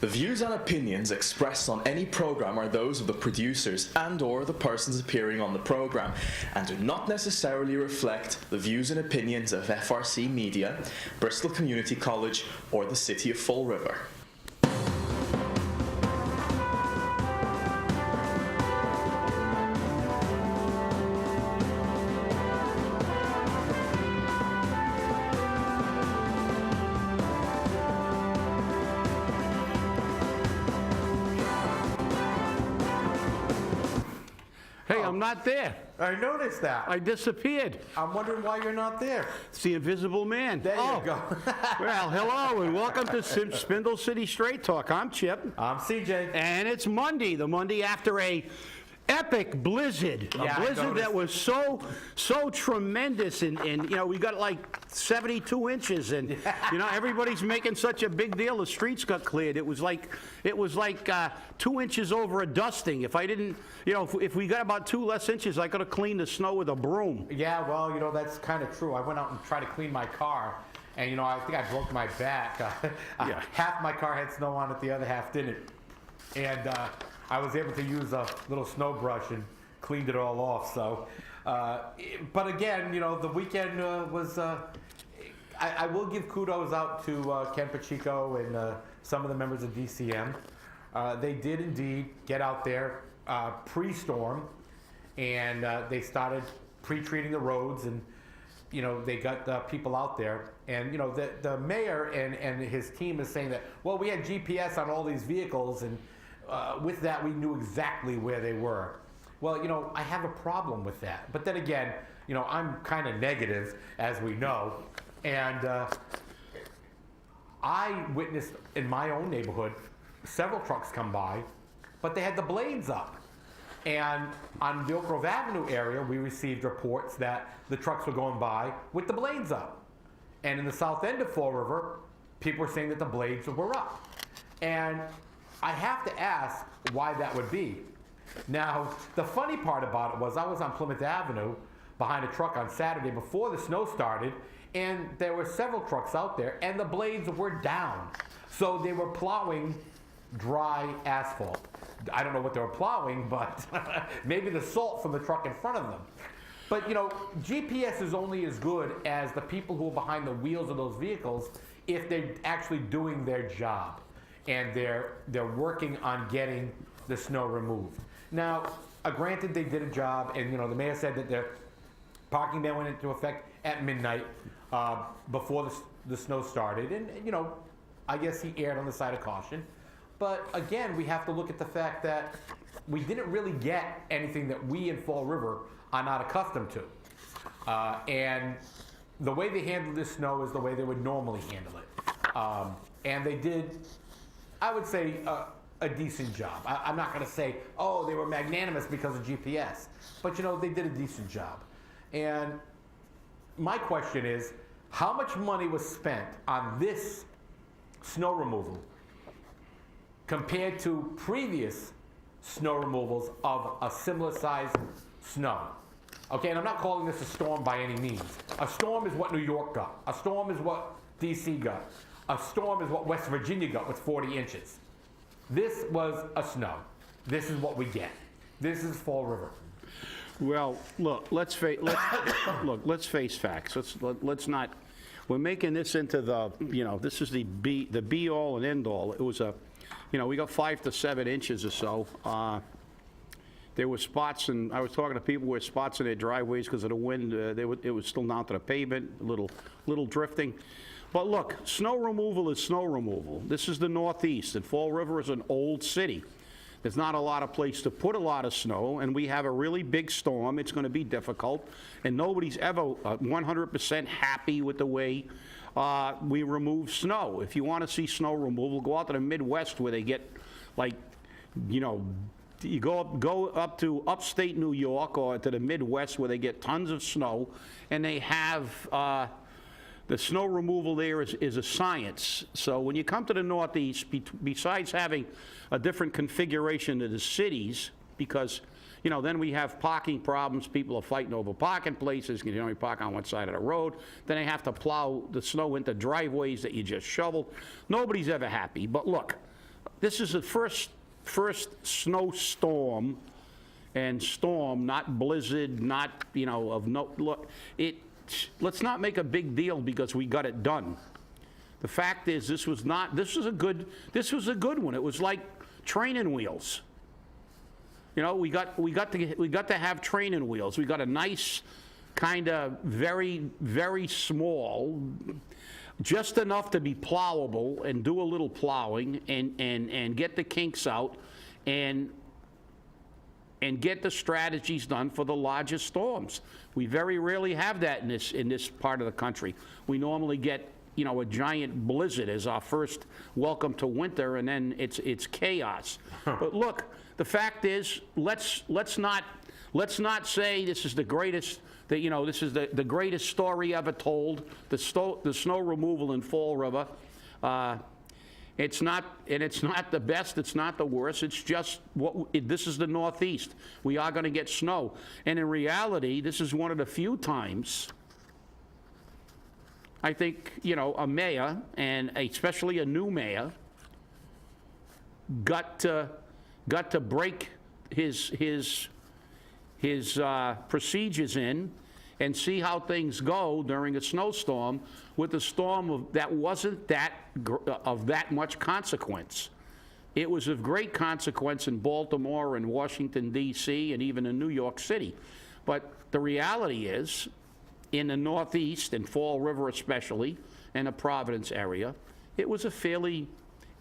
The views and opinions expressed on any program are those of the producers and/or the persons appearing on the program, and do not necessarily reflect the views and opinions of FRC Media, Bristol Community College, or the City of Fall River. Hey, I'm not there. I noticed that. I disappeared. I'm wondering why you're not there. It's the invisible man. There you go. Well, hello and welcome to Spindle City Straight Talk. I'm Chip. I'm CJ. And it's Monday, the Monday after a epic blizzard. Yeah, A blizzard that was so tremendous, and you know, we got like 72 inches, and you know, everybody's making such a big deal. The streets got cleared. It was like 2 inches over a dusting. If I didn't, you know, if we got about 2 less inches, I could have cleaned the snow with a broom. Yeah, well, you know, that's kind of true. I went out and tried to clean my car, and you know, I think I broke my back. Yeah. Half my car had snow on it, the other half didn't. And I was able to use a little snow brush and cleaned it all off. So, but again, you know, the weekend was. I will give kudos out to Ken Pacheco and some of the members of DCM. They did indeed get out there pre-storm, and they started pre-treating the roads, and you know, they got people out there. And you know, the mayor and his team is saying that, well, we had GPS on all these vehicles, and with that we knew exactly where they were. Well, you know, I have a problem with that. But then again, you know, I'm kind of negative, as we know. And I witnessed in my own neighborhood several trucks come by, but they had the blades up. And on the Oak Grove Avenue area, we received reports that the trucks were going by with the blades up. And in the south end of Fall River, people were saying that the blades were up. And I have to ask why that would be. Now, the funny part about it was I was on Plymouth Avenue behind a truck on Saturday before the snow started, and there were several trucks out there, and the blades were down. So they were plowing dry asphalt. I don't know what they were plowing, but maybe the salt from the truck in front of them. But you know, GPS is only as good as the people who are behind the wheels of those vehicles if they're actually doing their job and they're working on getting the snow removed. Now, granted, they did a job, and you know, the mayor said that the parking ban went into effect at midnight before the snow started, and you know, I guess he erred on the side of caution. But again, we have to look at the fact that we didn't really get anything that we in Fall River are not accustomed to. And the way they handled this snow is the way they would normally handle it. And they did, I would say, a decent job. I'm not going to say, oh, they were magnanimous because of GPS. But, you know, they did a decent job. And my question is, how much money was spent on this snow removal compared to previous snow removals of a similar size snow? Okay, and I'm not calling this a storm by any means. A storm is what New York got. A storm is what DC got. A storm is what West Virginia got with 40 inches. This was a snow. This is what we get. This is Fall River. Well, look, let's face facts. Let's not. We're making this into the, you know, this is the be all and end all. It was a, you know, we got 5 to 7 inches or so. There were spots, and I was talking to people where spots in their driveways because of the wind. It was still down to the pavement, a little drifting. But look, snow removal is snow removal. This is the Northeast, and Fall River is an old city. There's not a lot of place to put a lot of snow, and we have a really big storm. It's going to be difficult, and nobody's ever 100% happy with the way we remove snow. If you want to see snow removal, go out to the Midwest where they get, like, you know, you go up to upstate New York or to the Midwest where they get tons of snow, and they have the snow removal there is a science. So when you come to the Northeast, besides having a different configuration of the cities, because, you know, then we have parking problems. People are fighting over parking places. You can only park on one side of the road. Then they have to plow the snow into driveways that you just shoveled. Nobody's ever happy. But look, this is the first snowstorm, and storm, not blizzard, not, of no, look, let's not make a big deal because we got it done. The fact is, this was a good one. It was like training wheels. We got to have training wheels. We got a nice, kind of very, very small, just enough to be plowable and do a little plowing and get the kinks out and get the strategies done for the largest storms. We very rarely have that in this part of the country. We normally get a giant blizzard as our first welcome to winter, and then it's chaos. But look, the fact is, let's not say this is the greatest. This is the greatest story ever told. The snow removal in Fall River. It's not the best. It's not the worst. It's just this is the Northeast. We are going to get snow, and in reality, this is one of the few times I think a mayor, and especially a new mayor, got to break his procedures in and see how things go during a snowstorm with a storm that wasn't of that much consequence. It was of great consequence in Baltimore and Washington, D.C., and even in New York City. But the reality is, in the Northeast, and Fall River especially, and the Providence area, it was a fairly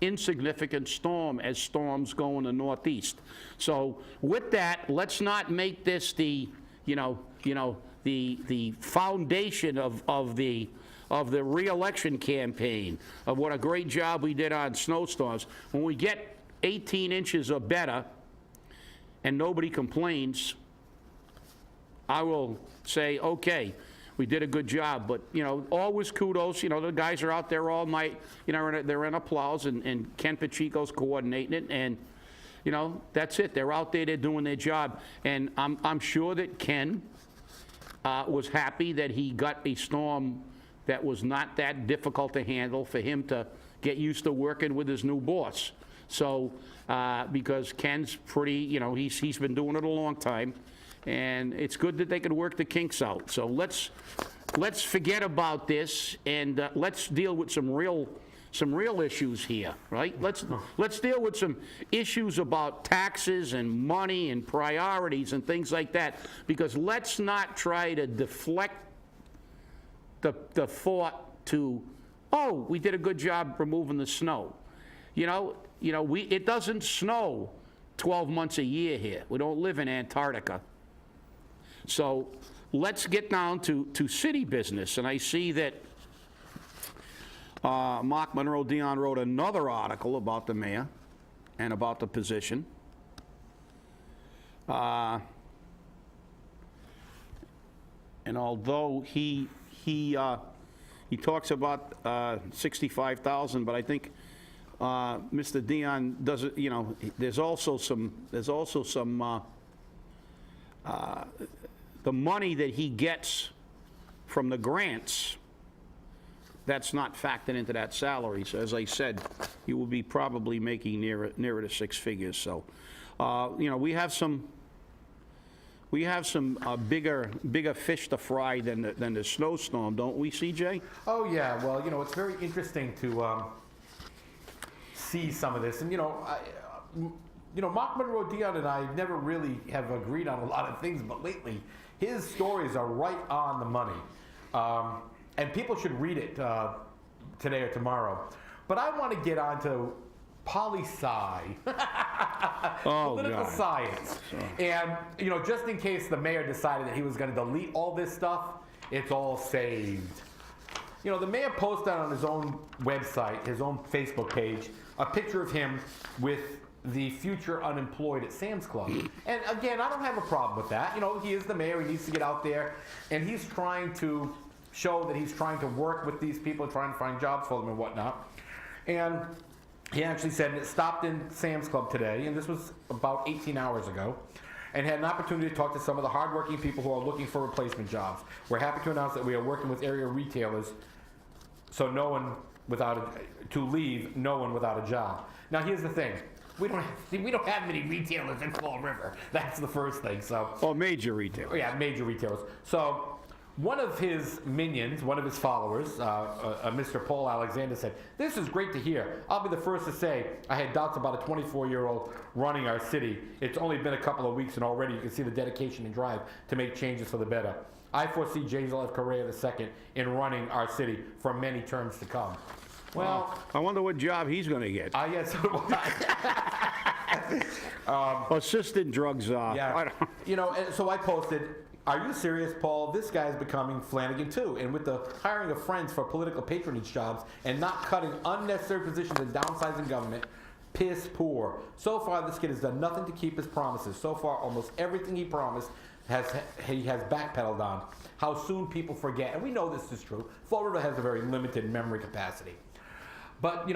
insignificant storm as storms go in the Northeast. So with that, let's not make this the foundation of the re-election campaign, of what a great job we did on snowstorms. When we get 18 inches or better and nobody complains, I will say, okay, we did a good job. But, always kudos. The guys are out there all night, they're in applause, and Ken Pacheco's coordinating it, and, that's it. They're out there, they're doing their job. And I'm sure that Ken was happy that he got a storm that was not that difficult to handle for him to get used to working with his new boss. So, because Ken's pretty, he's been doing it a long time, and it's good that they could work the kinks out. So let's forget about this, and let's deal with some real issues here, right? Let's deal with some issues about taxes and money and priorities and things like that, because let's not try to deflect the thought to, oh, we did a good job removing the snow. It doesn't snow 12 months a year here. We don't live in Antarctica. So let's get down to city business. And I see that Mark Monroe Dion wrote another article about the mayor and about the position. And although he talks about 65,000, but I think Mr. Dion does it. There's also some the money that he gets from the grants. That's not factored into that salary. So as I said, you will be probably making nearer to six figures. So, we have some bigger fish to fry than the snowstorm, don't we, CJ? Oh yeah. Well, it's very interesting to see some of this, and Mark Monroe Dion and I never really have agreed on a lot of things, but lately his stories are right on the money. And people should read it today or tomorrow. But I want to get on to poli-sci, political science. And, just in case the mayor decided that he was going to delete all this stuff, it's all saved. The mayor posted on his own website, his own Facebook page, a picture of him with the future unemployed at Sam's Club. And again, I don't have a problem with that. He is the mayor, he needs to get out there, and he's trying to show that he's trying to work with these people, trying to find jobs for them and whatnot. And he actually said it stopped in Sam's Club today, and this was about 18 hours ago, and had an opportunity to talk to some of the hardworking people who are looking for replacement jobs. We're happy to announce that we are working with area retailers so no one to leave no one without a job. Now here's the thing. We don't have many retailers in Fall River. That's the first thing. So. Oh, major retailers. Yeah, major retailers. So one of his minions, one of his followers, Mr. Paul Alexander said, "This is great to hear. I'll be the first to say I had doubts about a 24-year-old running our city. It's only been a couple of weeks and already you can see the dedication and drive to make changes for the better. I foresee James L. F. Correa II in running our city for many terms to come." Well, I wonder what job he's going to get. yes, so do I. Assistant drug czar. Yeah. And so I posted, "Are you serious, Paul? This guy's becoming Flanagan too. And with the hiring of friends for political patronage jobs and not cutting unnecessary positions and downsizing government, piss poor. So far, this kid has done nothing to keep his promises. So far, almost everything he promised he has backpedaled on. How soon people forget." And we know this is true. Fall River has a very limited memory capacity. But,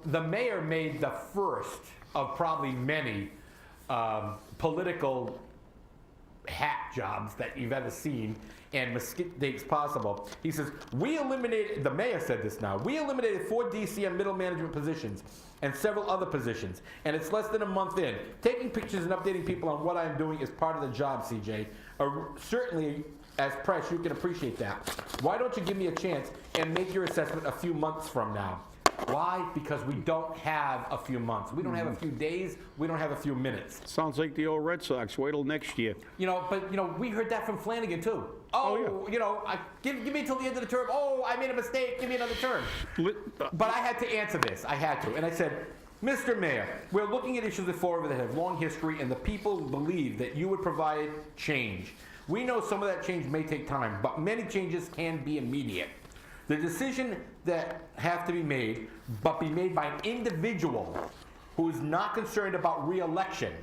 the mayor made the first of probably many political hat jobs that you've ever seen and mistakes possible. He says, the mayor said this now, "We eliminated 4 DCM middle management positions and several other positions, and it's less than a month in. Taking pictures and updating people on what I'm doing is part of the job, CJ. Certainly, as press, you can appreciate that. Why don't you give me a chance and make your assessment a few months from now?" Why? Because we don't have a few months. We don't have a few days. We don't have a few minutes. Sounds like the old Red Sox. Wait till next year. But we heard that from Flanagan too. Give me till the end of the term. Oh, I made a mistake. Give me another term. But I had to answer this. I had to. And I said, "Mr. Mayor, we're looking at issues at Fall River that have long history, and the people believe that you would provide change. We know some of that change may take time, but many changes can be immediate. The decision that have to be made, but be made by an individual who is not concerned about re-election,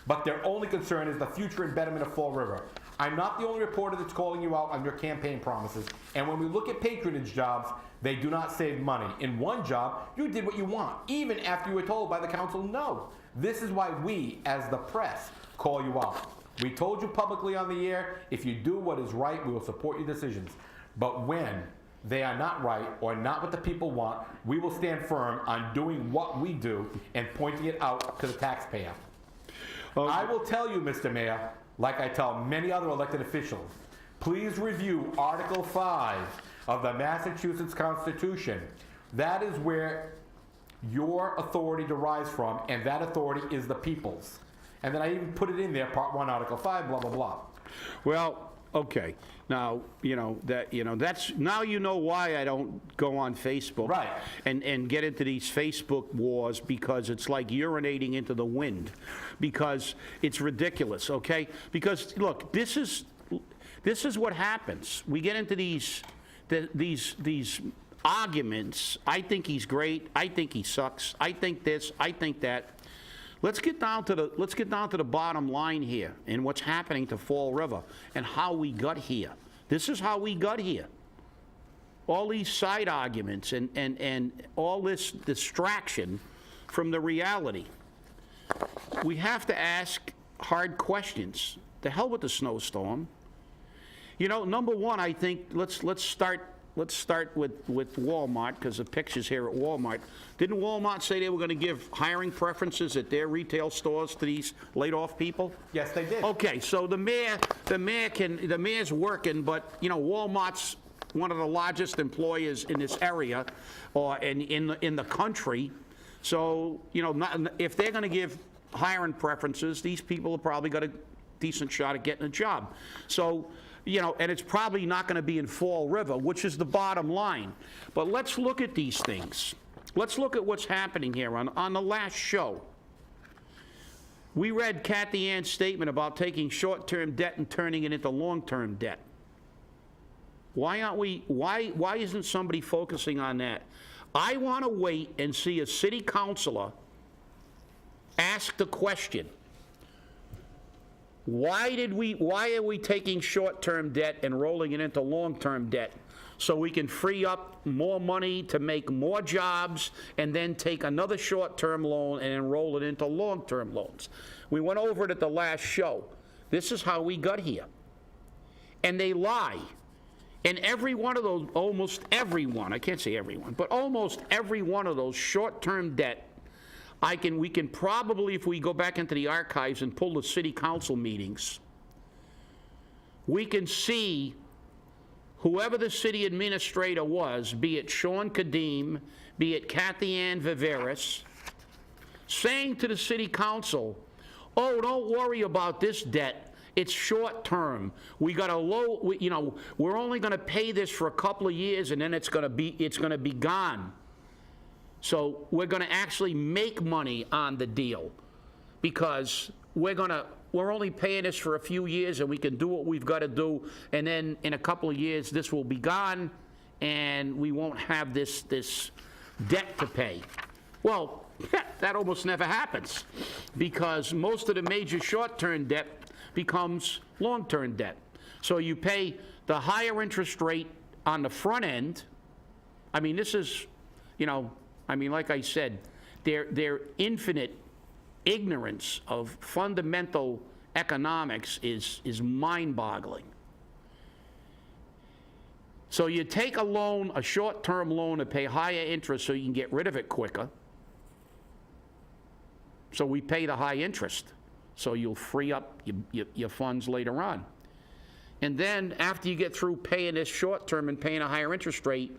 but their only concern is the future and betterment of Fall River. I'm not the only reporter that's calling you out on your campaign promises, and when we look at patronage jobs, they do not save money. In one job, you did what you want, even after you were told by the council no. This is why we, as the press, call you out. We told you publicly on the air, if you do what is right, we will support your decisions. But when they are not right or not what the people want, we will stand firm on doing what we do and pointing it out to the taxpayer. I will tell you, Mr. Mayor, like I tell many other elected officials, please review Article 5 of the Massachusetts Constitution. That is where your authority derives from, and that authority is the people's." And then I even put it in there, Part 1, Article 5, blah, blah, blah. Well, okay. Now, that's, now you know why I don't go on Facebook. Right. And get into these Facebook wars, because it's like urinating into the wind, because it's ridiculous, okay? Because, look, this is what happens. We get into these arguments. I think he's great. I think he sucks. I think this. I think that. Let's get down to the bottom line here and what's happening to Fall River and how we got here. This is how we got here. All these side arguments and all this distraction from the reality. We have to ask hard questions. The hell with the snowstorm. Number one, I think let's start with Walmart, because the picture's here at Walmart. Didn't Walmart say they were going to give hiring preferences at their retail stores to these laid-off people? Yes, they did. Okay, so the mayor's working, but Walmart's one of the largest employers in this area, or in the country. So if they're going to give hiring preferences, these people have probably got a decent shot at getting a job. So. And it's probably not going to be in Fall River, which is the bottom line. But let's look at these things. Let's look at what's happening here. On the last show, we read Kathy Ann's statement about taking short-term debt and turning it into long-term debt. Why isn't somebody focusing on that? I want to wait and see a city councilor ask the question, why are we taking short-term debt and rolling it into long-term debt so we can free up more money to make more jobs and then take another short-term loan and enroll it into long-term loans? We went over it at the last show. This is how we got here. And they lie. And every one of those, almost every one, I can't say everyone, but almost every one of those short-term debt, we can probably, if we go back into the archives and pull the city council meetings, we can see whoever the city administrator was, be it Sean Kadim, be it Kathy Ann Viveris, saying to the city council, oh, don't worry about this debt. It's short term. We got a low, we're only going to pay this for a couple of years and then it's going to be gone. So we're going to actually make money on the deal because we're only paying this for a few years and we can do what we've got to do, and then in a couple of years this will be gone and we won't have this debt to pay. Well, that almost never happens because most of the major short-term debt becomes long-term debt. So you pay the higher interest rate on the front end. I mean, this is, like I said, their infinite ignorance of fundamental economics is mind-boggling. So you take a loan, a short-term loan, and pay higher interest so you can get rid of it quicker. So we pay the high interest, so you'll free up your funds later on. And then after you get through paying this short-term and paying a higher interest rate,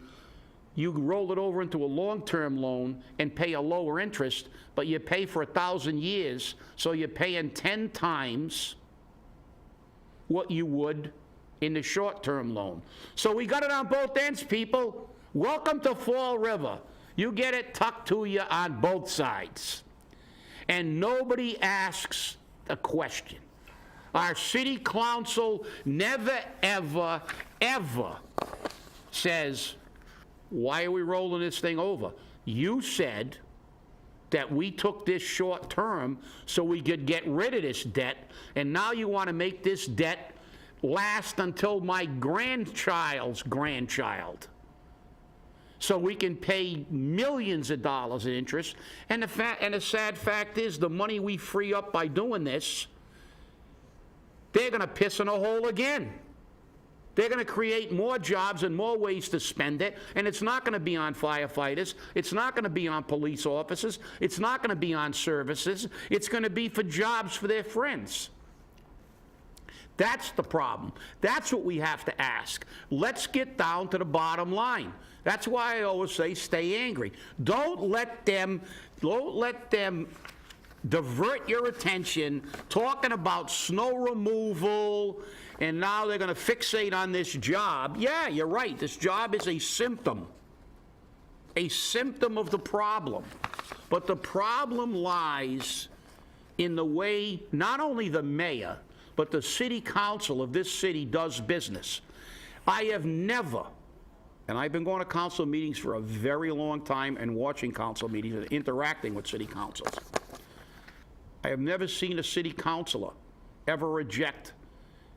you roll it over into a long-term loan and pay a lower interest, but you pay for 1,000 years, so you're paying 10 times what you would in the short-term loan. So we got it on both ends, people. Welcome to Fall River. You get it tucked to you on both sides. And nobody asks a question. Our city council never, ever, ever says, why are we rolling this thing over? You said that we took this short term so we could get rid of this debt, and now you want to make this debt last until my grandchild's grandchild. So we can pay millions of dollars in interest. And the sad fact is, the money we free up by doing this, they're going to piss in a hole again. They're going to create more jobs and more ways to spend it, and it's not going to be on firefighters. It's not going to be on police officers. It's not going to be on services. It's going to be for jobs for their friends. That's the problem. That's what we have to ask. Let's get down to the bottom line. That's why I always say stay angry. Don't let them divert your attention talking about snow removal, and now they're going to fixate on this job. Yeah, you're right. This job is a symptom of the problem. But the problem lies in the way not only the mayor, but the city council of this city does business. I have never, and I've been going to council meetings for a very long time and watching council meetings and interacting with city councils. I have never seen a city councilor ever reject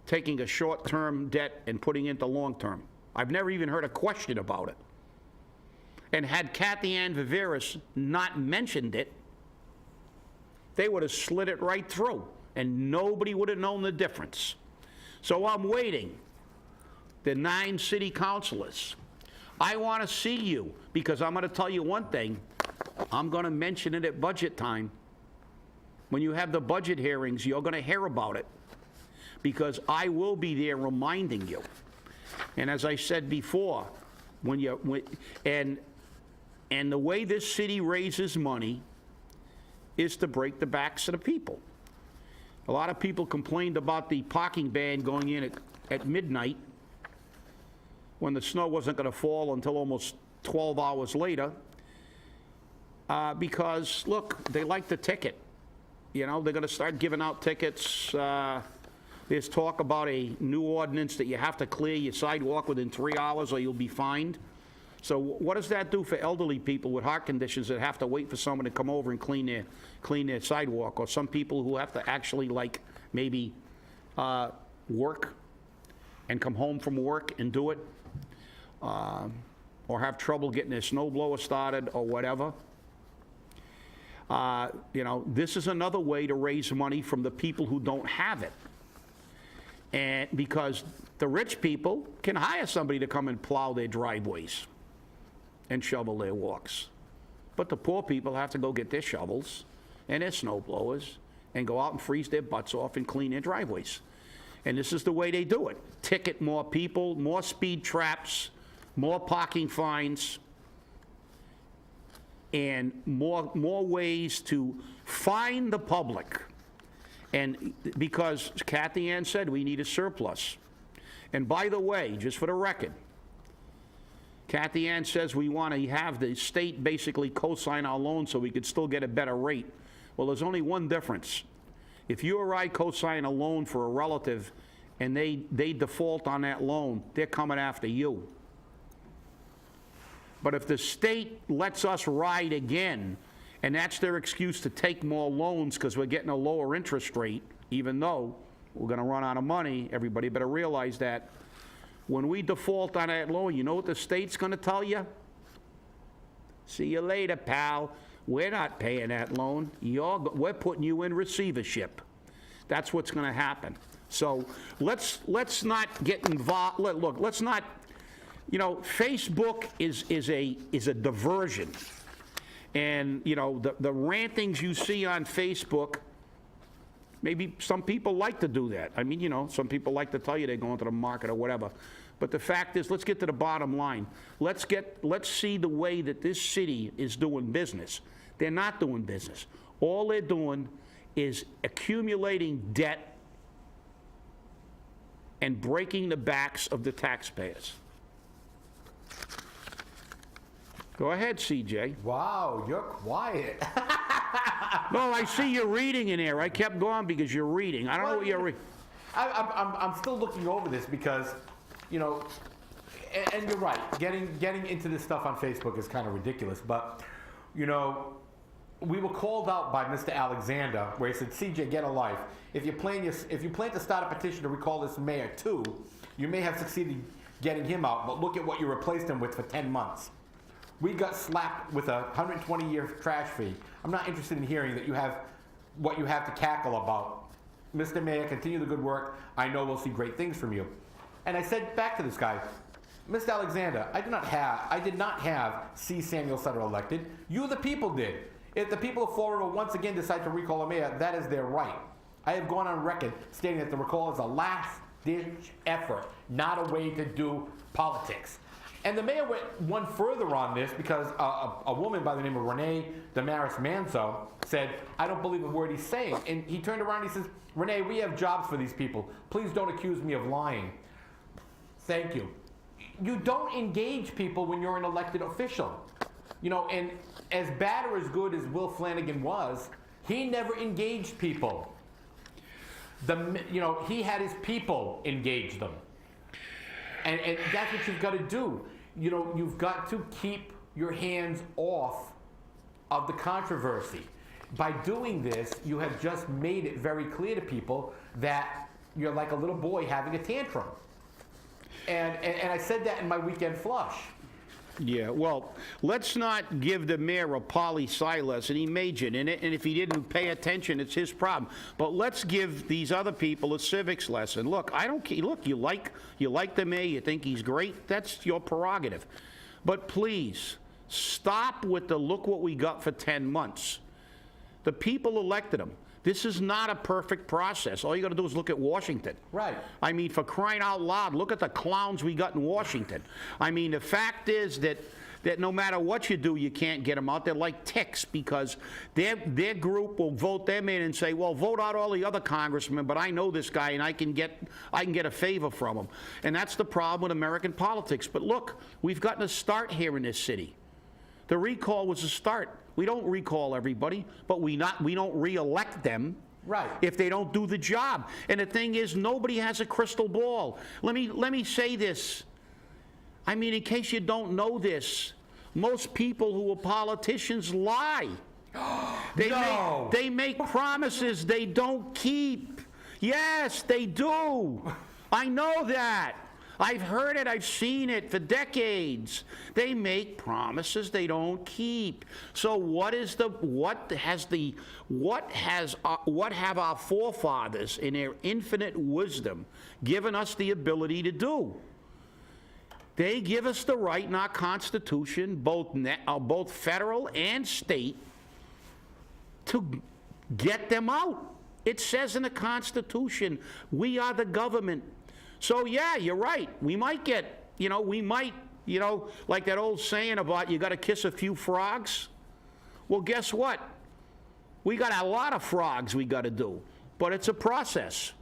taking a short-term debt and putting it into long-term. I've never even heard a question about it. And had Kathy Ann Viveris not mentioned it, they would have slid it right through, and nobody would have known the difference. So I'm waiting. The 9 city councilors, I want to see you, because I'm going to tell you one thing. I'm going to mention it at budget time. When you have the budget hearings, you're going to hear about it, because I will be there reminding you. And as I said before, and the way this city raises money is to break the backs of the people. A lot of people complained about the parking ban going in at midnight when the snow wasn't going to fall until almost 12 hours later, because, look, they like the ticket. They're going to start giving out tickets. There's talk about a new ordinance that you have to clear your sidewalk within 3 hours or you'll be fined. So what does that do for elderly people with heart conditions that have to wait for someone to come over and clean their sidewalk, or some people who have to actually, like, maybe work and come home from work and do it, or have trouble getting their snow blower started or whatever? This is another way to raise money from the people who don't have it. And because the rich people can hire somebody to come and plow their driveways and shovel their walks. But the poor people have to go get their shovels and their snow blowers and go out and freeze their butts off and clean their driveways. And this is the way they do it. Ticket more people, more speed traps, more parking fines, and more ways to fine the public. And because Kathy Ann said we need a surplus. And by the way, just for the record, Kathy Ann says we want to have the state basically co-sign our loan so we could still get a better rate. Well, there's only one difference. If you or I co-sign a loan for a relative and they default on that loan, they're coming after you. But if the state lets us ride again, and that's their excuse to take more loans because we're getting a lower interest rate, even though we're going to run out of money, everybody better realize that. When we default on that loan, you know what the state's going to tell you? See you later, pal. We're not paying that loan. We're putting you in receivership. That's what's going to happen. So let's not get involved. Look, let's not. You know, Facebook is a diversion, and you know the rantings you see on Facebook. Maybe some people like to do that. I mean, you know, some people like to tell you they're going to the market or whatever. But the fact is, let's get to the bottom line. Let's see the way that this city is doing business. They're not doing business. All they're doing is accumulating debt and breaking the backs of the taxpayers. Go ahead, CJ. Wow, you're quiet. No, I see you're reading in there. I kept going because you're reading. I don't know what you're reading. I'm still looking over this because, you know, and you're right. Getting into this stuff on Facebook is kind of ridiculous. But, you know, we were called out by Mr. Alexander, where he said, "CJ, get a life. If you plan to start a petition to recall this mayor too, you may have succeeded getting him out. But look at what you replaced him with for 10 months." We got slapped with a 120-year trash fee. I'm not interested in hearing that you have what you have to cackle about. Mr. Mayor, continue the good work. I know we'll see great things from you. And I said back to this guy, Mr. Alexander, I did not have C. Samuel Sutter elected. You, the people, did. If the people of Florida once again decide to recall a mayor, that is their right. I have gone on record stating that the recall is a last-ditch effort, not a way to do politics. And the mayor went one further on this because a woman by the name of Renee Damaris Manso said, "I don't believe a word he's saying." And he turned around and he says, "Renee, we have jobs for these people. Please don't accuse me of lying." Thank you. You don't engage people when you're an elected official. You know, and as bad or as good as Will Flanagan was, he never engaged people. He had his people engage them. And that's what you've got to do. You know, you've got to keep your hands off of the controversy. By doing this, you have just made it very clear to people that you're like a little boy having a tantrum. And I said that in my weekend flush. Yeah, well, let's not give the mayor a poli-sci lesson. He majored in it, and if he didn't pay attention, it's his problem. But let's give these other people a civics lesson. Look, I don't care. Look, you like the mayor, you think he's great, that's your prerogative. But please, stop with the look what we got for 10 months. The people elected him. This is not a perfect process. All you got to do is look at Washington. Right. I mean, for crying out loud, look at the clowns we got in Washington. I mean, the fact is that no matter what you do, you can't get them out. They're like ticks because their group will vote them in and say, well, vote out all the other congressmen, but I know this guy and I can get a favor from him. And that's the problem with American politics. But look, we've gotten a start here in this city. The recall was a start. We don't recall everybody, but we don't re-elect them. Right. If they don't do the job. And the thing is, nobody has a crystal ball. Let me say this. I mean, in case you don't know this, most people who are politicians lie. They make promises they don't keep. Yes, they do. I know that. I've heard it, I've seen it for decades. They make promises they don't keep. So what have our forefathers in their infinite wisdom given us the ability to do? They give us the right in our Constitution, both federal and state, to get them out. It says in the Constitution, we are the government. So yeah, you're right. We might get, like that old saying about you got to kiss a few frogs. Well, guess what? We got a lot of frogs we got to do, but it's a process.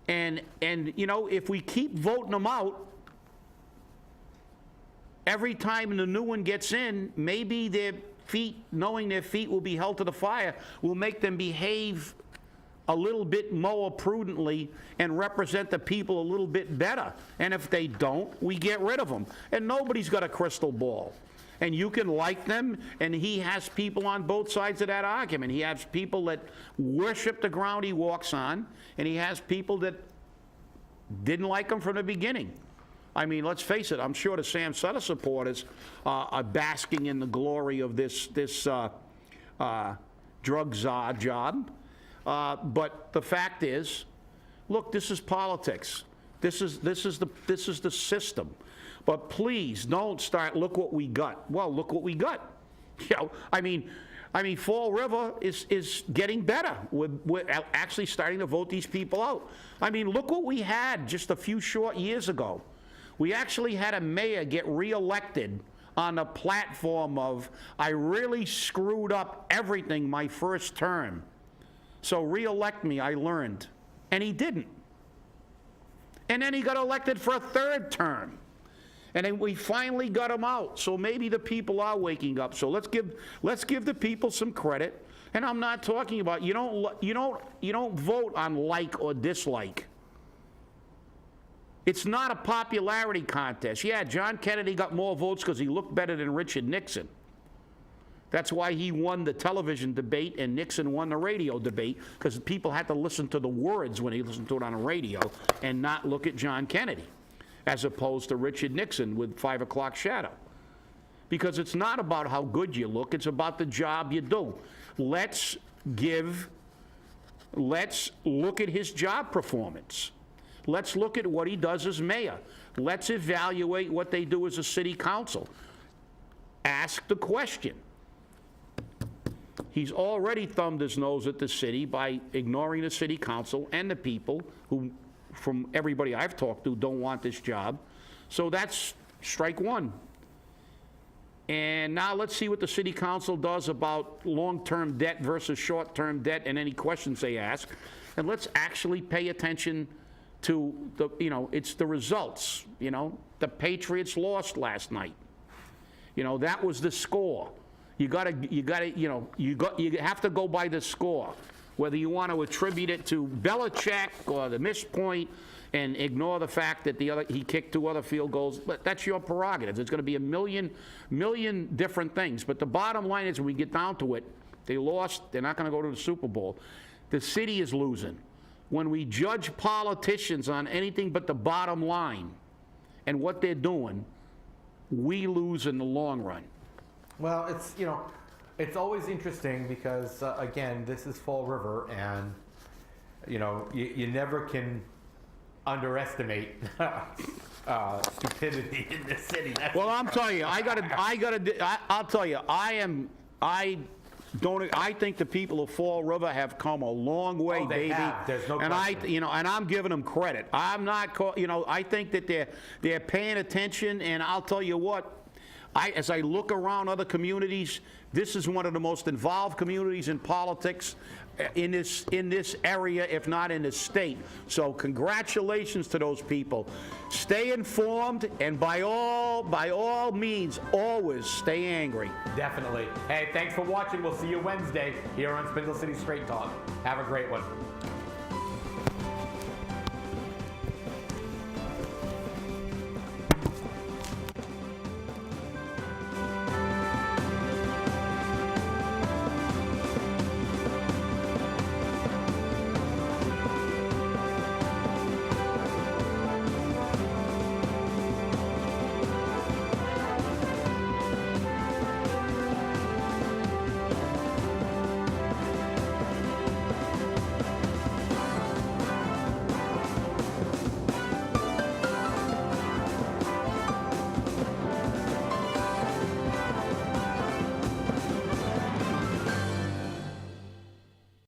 And if we keep voting them out, every time the new one gets in, maybe their feet, knowing their feet will be held to the fire, will make them behave a little bit more prudently and represent the people a little bit better. And if they don't, we get rid of them. And nobody's got a crystal ball. And you can like them, and he has people on both sides of that argument. He has people that worship the ground he walks on, and he has people that didn't like him from the beginning. I mean, let's face it, I'm sure the Sam Sutter supporters are basking in the glory of this drug czar job. But the fact is, look, this is politics. This is the system. But please don't start, look what we got. Well, look what we got. I mean, Fall River is getting better. We're actually starting to vote these people out. I mean, look what we had just a few short years ago. We actually had a mayor get reelected on the platform of, I really screwed up everything my first term. So re-elect me, I learned. And he didn't. And then he got elected for a third term. And then we finally got him out. So maybe the people are waking up. So let's give the people some credit. And I'm not talking about, you don't vote on like or dislike. It's not a popularity contest. Yeah, John Kennedy got more votes because he looked better than Richard Nixon. That's why he won the television debate and Nixon won the radio debate, because people had to listen to the words when they listened to it on the radio and not look at John Kennedy, as opposed to Richard Nixon with 5 o'clock shadow. Because it's not about how good you look, it's about the job you do. Let's look at his job performance. Let's look at what he does as mayor. Let's evaluate what they do as a city council. Ask the question. He's already thumbed his nose at the city by ignoring the city council and the people who, from everybody I've talked to, don't want this job. So that's strike one. And now let's see what the city council does about long-term debt versus short-term debt and any questions they ask. And let's actually pay attention to the, it's the results. The Patriots lost last night. That was the score. You have to go by the score, whether you want to attribute it to Belichick or the missed point and ignore the fact that he kicked 2 other field goals. But that's your prerogative. There's going to be a million different things. But the bottom line is, when we get down to it, they lost. They're not going to go to the Super Bowl. The city is losing. When we judge politicians on anything but the bottom line and what they're doing, we lose in the long run. Well, it's always interesting because, again, this is Fall River, and, you never can underestimate stupidity in this city. Well, I'm telling you, I'll tell you, I think the people of Fall River have come a long way, they baby. have. There's no question. And I'm giving them credit. I'm not, I think that they're paying attention, and I'll tell you what, as I look around other communities, this is one of the most involved communities in politics in this area, if not in the state. So congratulations to those people. Stay informed, and by all means, always stay angry. Definitely. Hey, thanks for watching. We'll see you Wednesday here on Spindle City Straight Talk. Have a great one.